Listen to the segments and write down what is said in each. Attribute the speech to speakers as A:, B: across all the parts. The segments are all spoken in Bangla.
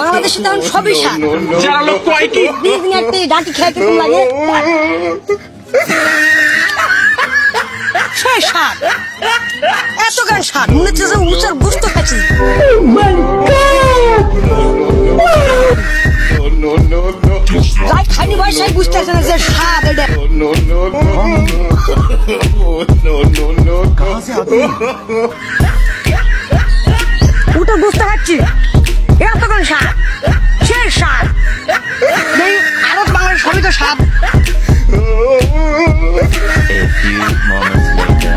A: বাংলাদেশে তেমন সবই স্বাদ।
B: যারা লোক কয় কি
A: ডাকি খেতে কোন লাগে সেই স্বাদ, এত গান স্বাদ মনে হচ্ছে যে উচার গোস্ত খাচ্ছি। যাই খাইনি ভাই সেই বুঝতেছে না যে স্বাদ এটা। উটার গোস্ত খাচ্ছি, এত গান স্বাদ, সেই স্বাদ। আরো বাংলার সবই তো স্বাদ।
C: A few moments later.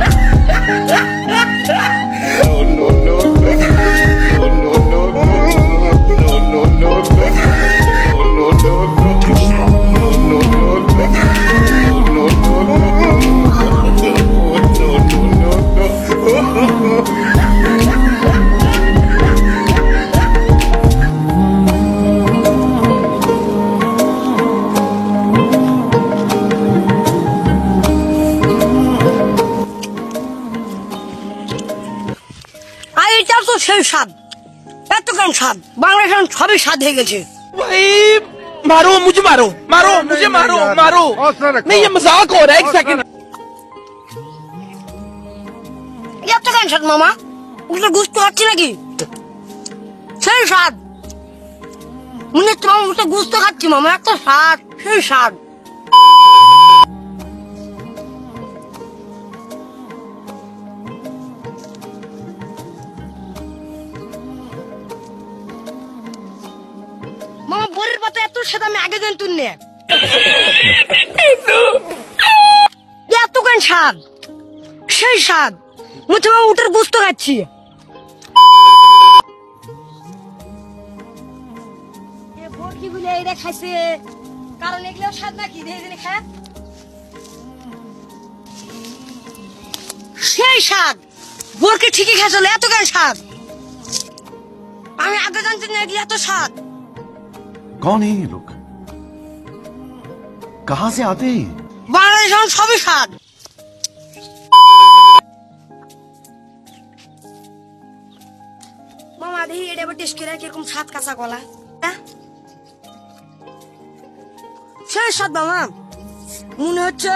A: এটার তো সেই স্বাদ, এত গান স্বাদ, বাংলাদেশ সবই স্বাদ হয়ে গেছে।
B: भाई मारो मुझे, मारो मारो मुझे, मारो मारो। नहीं ये मजाक हो रहा है, एक सेकंड।
A: এত গান স্বাদ মামা, ওটা গোস্ত খাচ্ছি নাকি সেই স্বাদ মনে হচ্ছে মামা, ওটা গোস্ত খাচ্ছি মামা, এত স্বাদ, সেই স্বাদ। মামা বরের পাতা এত স্বাদ আমি আগে জানতুন না, এত গান স্বাদ, সেই স্বাদ মুছে মামা উটার গোস্ত খাচ্ছি। বরকি গুলো এটা খাইছে কারণ এগুলো স্বাদ নাকি খায়, সেই স্বাদ বরকি ঠিকই খাইছিল, এত গান স্বাদ আমি আগে জানতে না এগুলো এত স্বাদ।
D: कौन है ये लोग? कहां से आते हैं?
A: বাংলাদেশ সবই স্বাদ। মামা দেখি এটা এবার টেস্ট করে কিরকম স্বাদ, কাঁচা কলা সেই স্বাদ মামা, মনে হচ্ছে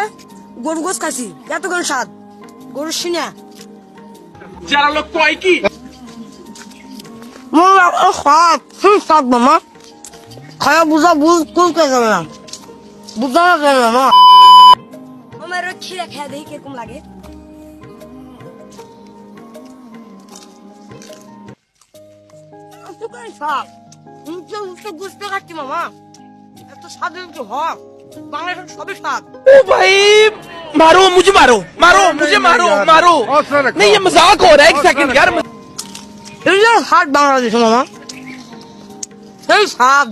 A: গরু গোস খাইছি, এত গান স্বাদ, গরুর সিনা।
B: যারা লোক কয় কি
A: স্বাদ, সেই স্বাদ মামা, খায়া বুঝা বুঝতে যাবে না, বুঝা যাবে না মা। আমার খিরা খেয়ে দেখি কিরকম লাগে। বুঝতে পারছি মামা, এত স্বাদ হয়, বাংলাদেশ সবই স্বাদ।
B: ओ भाई मारो मुझे, मारो मारो मुझे, मारो मारो। नहीं ये मजाक हो रहा है, एक सेकंड यार।
A: এগুলো স্বাদ বাংলাদেশ মামা, সেই স্বাদ।